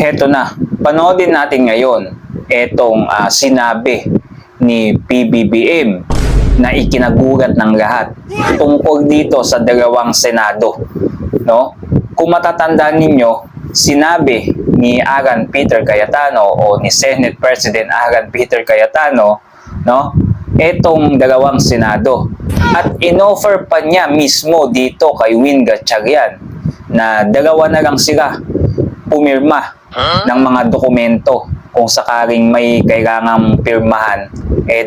Heto na, panoodin natin ngayon etong sinabi ni PBBM na ikinagulat ng lahat tungkol dito sa dalawang Senado. No? Kung matatandaan ninyo, sinabi ni Alan Peter Cayetano o ni Senate President Alan Peter Cayetano, no, etong dalawang Senado. At inoffer pa niya mismo dito kay Win Gatchalian na dalawa na lang sila pumirma ng mga dokumento. Kung sakaling may kailangang pirmahan,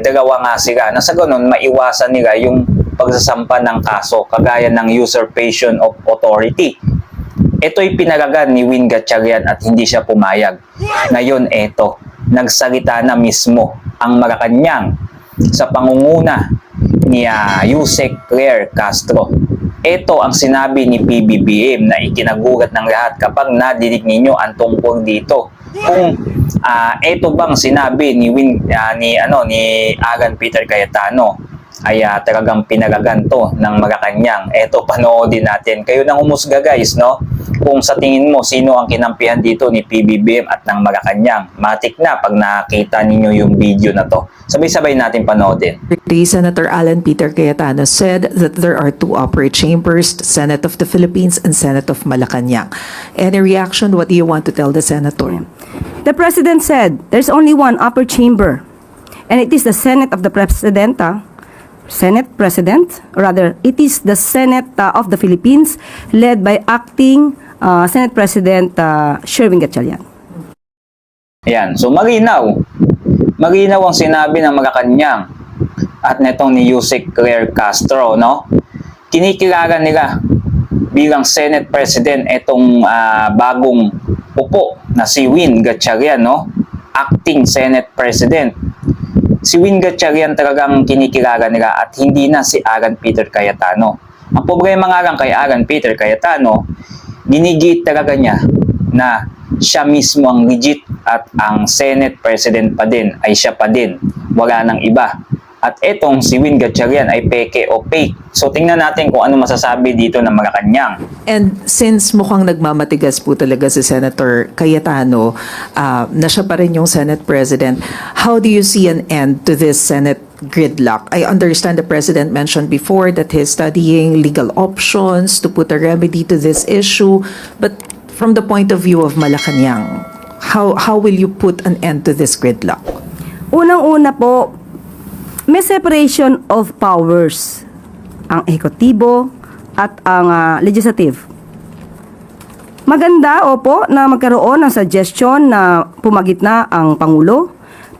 dalawa nga sila. Na sa ganun, maiwasan nila yung pagsasampa ng kaso, kagaya ng usurpation of authority. Ito'y pinalagan ni Win Gatchalian at hindi siya pumayag. Ngayon, nagsalita na mismo ang Malacanang sa pangunguna ni Yusek Claire Castro. Ito ang sinabi ni PBBM na ikinagulat ng lahat kapag nadinig ninyo ang tungkol dito. Kung ito bang sinabi ni Alan Peter Cayetano ay talagang pinalagan to ng Malacanang. Ito, panoodin natin. Kayo nang humusga, guys, no? Kung sa tingin mo, sino ang kinampihan dito ni PBBM at ng Malacanang. Matik na pag nakita ninyo yung video na to. Sabay-sabay natin panoodin. Senator Alan Peter Cayetano said that there are two upper chambers, Senate of the Philippines and Senate of Malacanang. Any reaction? What do you want to tell the senator? The President said there's only one upper chamber, and it is the Senate of the President, it is the Senate of the Philippines, led by acting Senate President Sherwin Gatchalian. Ayan, so malinaw. Malinaw ang sinabi ng Malacanang at netong ni Yusek Claire Castro, no? Kinikilala nila bilang Senate President itong bagong upo na si Win Gatchalian, no? Acting Senate President. Si Win Gatchalian talagang kinikilala nila at hindi na si Alan Peter Cayetano. Ang problema nga lang kay Alan Peter Cayetano, ginigit talaga niya na siya mismo ang legit at ang Senate President pa din ay siya pa din. Wala nang iba. At etong si Win Gatchalian ay peke o fake. So tingnan natin kung ano masasabi dito ng Malacanang. And since mukhang nagmamatigas po talaga si Senator Cayetano, na siya pa rin yung Senate President, how do you see an end to this Senate gridlock? I understand the President mentioned before that he's studying legal options to put a remedy to this issue. But from the point of view of Malacanang, how will you put an end to this gridlock? Unang-una po, may separation of powers, ang ehekutibo at ang legislative. Maganda, opo, na magkaroon ng suggestion na pumagitna ang Pangulo.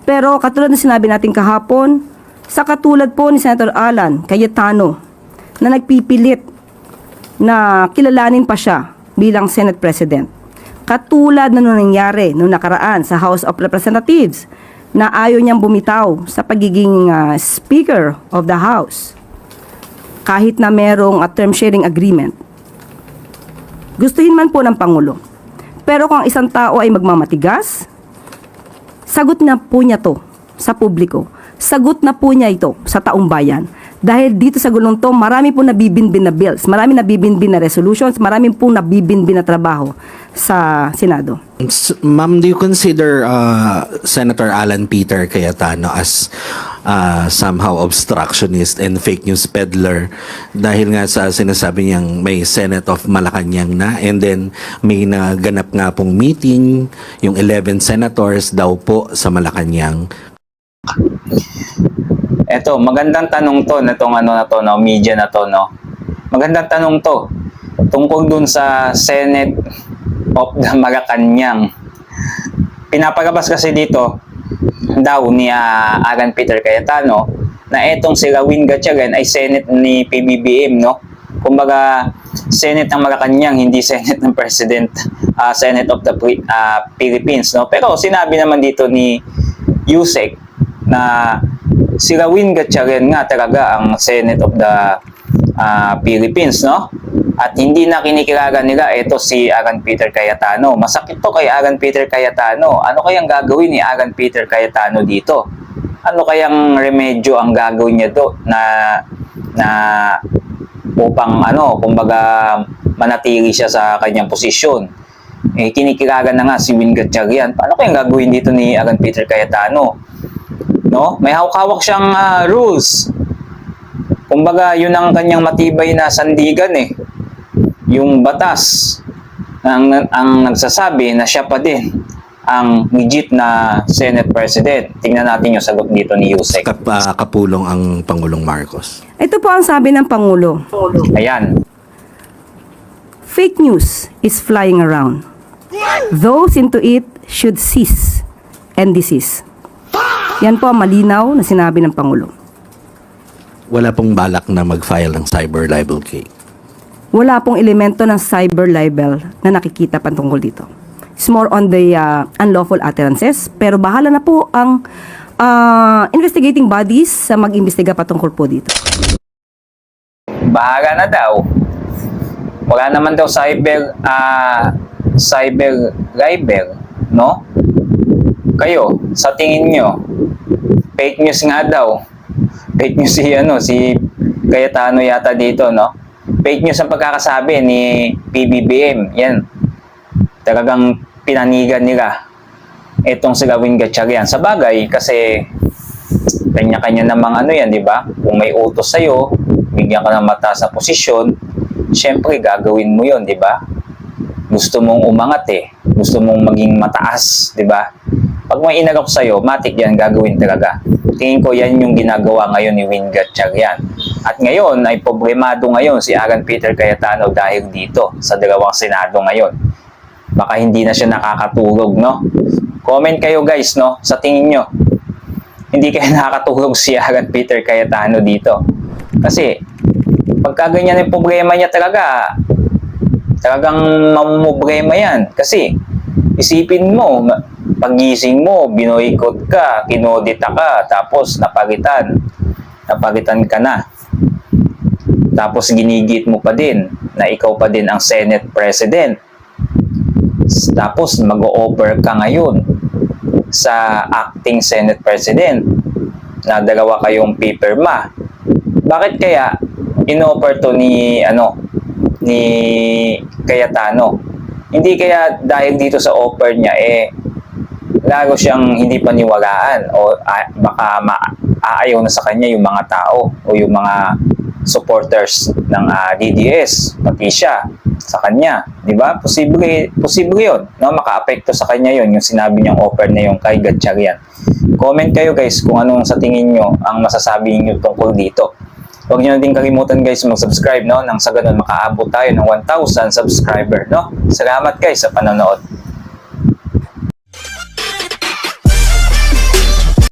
Pero katulad na sinabi natin kahapon, sa katulad po ni Senator Alan Cayetano na nagpipilit na kilalanin pa siya bilang Senate President. Katulad na nangyari noong nakaraan sa House of Representatives na ayaw niyang bumitaw sa pagiging Speaker of the House kahit na merong term sharing agreement. Gustuhin man po ng Pangulo. Pero kung ang isang tao ay magmamatigas, sagot na po niya to sa publiko. Sagot na po niya ito sa taong bayan. Dahil dito sa gulong to, marami po nabibinbin na bills, marami nabibinbin na resolutions, marami po nabibinbin na trabaho sa Senado. Ma'am, do you consider Senator Alan Peter Cayetano as somehow obstructionist and fake news peddler dahil nga sa sinasabi niyang may Senate of Malacanang na, and then may naganap nga pong meeting yung 11 senators daw po sa Malacanang? Eto, magandang tanong to, media na to, no? Magandang tanong to, tungkol dun sa Senate of the Malacanang. Pinapagabas kasi dito, daw ni Alan Peter Cayetano, na etong sila Win Gatchalian ay Senate ni PBBM, no? Kumbaga, Senate ng Malacanang, hindi Senate ng President, Senate of the Philippines, no? Pero sinabi naman dito ni Yusek na sila Win Gatchalian nga talaga ang Senate of the Philippines, no? At hindi na kinikilala nila ito si Alan Peter Cayetano. Masakit to kay Alan Peter Cayetano. Ano kayang gagawin ni Alan Peter Cayetano dito? Ano kayang remedyo ang gagawin niya do na upang kumbaga manatili siya sa kanyang posisyon? Kinikilala na nga si Win Gatchalian. Paano kayang gagawin dito ni Alan Peter Cayetano? No? May hawak-hawak siyang rules. Kumbaga, yun ang kanyang matibay na sandigan Yung batas ang nagsasabi na siya pa din ang legit na Senate President. Tingnan natin yung sagot dito ni Yusek. Kapulong ang Pangulong Marcos. Ito po ang sabi ng Pangulo. Ayan. Fake news is flying around. Those into it should cease and desist. Yan po ang malinaw na sinabi ng Pangulo. Wala pong balak na mag-file ng cyber libel case. Wala pong elemento ng cyber libel na nakikita patungkol dito. It's more on the unlawful utterances, pero bahala na po ang investigating bodies sa mag-imbestiga patungkol po dito. Bahala na daw. Wala naman daw cyber libel, no? Kayo, sa tingin nyo, fake news nga daw. Fake news si Cayetano yata dito, no? Fake news ang pagkakasabi ni PBBM. Yan. Talagang pinanigan nila itong sila Win Gatchalian. Sa bagay, kasi kanya-kanya namang yan, di ba? Kung may utos sa'yo, bigyan ka ng mataas na posisyon, syempre gagawin mo yon, di ba? Gusto mong umangat Gusto mong maging mataas, di ba? Pag may inalok sa'yo, matik yan, gagawin talaga. Tingin ko yan yung ginagawa ngayon ni Win Gatchalian. At ngayon, ay problemado ngayon si Alan Peter Cayetano dahil dito sa dalawang Senado ngayon. Baka hindi na siya nakakatulog, no? Comment kayo guys, no? Sa tingin nyo, hindi kayo nakakatulog si Alan Peter Cayetano dito. Kasi, pagka ganyan yung problema niya talagang mamumblema yan. Kasi, isipin mo, pagising mo, binoykot ka, kinodita ka, tapos napalitan ka na. Tapos ginigit mo pa din na ikaw pa din ang Senate President. Tapos mag-o-offer ka ngayon sa acting Senate President na dalawa kayong pipirma. Bakit kaya in-offer to ni Cayetano? Hindi kaya dahil dito sa offer niya lalo siyang hindi paniwalaan o baka aayaw na sa kanya yung mga tao o yung mga supporters ng DDS, pati siya sa kanya, di ba? Posible 'yon, no? Maka-apekto sa kanya 'yon, yung sinabi niyang offer na yung kay Gatchalian. Comment kayo guys kung anong sa tingin niyo ang masasabi niyo tungkol dito. Huwag niyo na din kalimutan guys mag-subscribe, no? Nang sa ganun makaabot tayo ng 1,000 subscriber, no? Salamat guys sa panonood.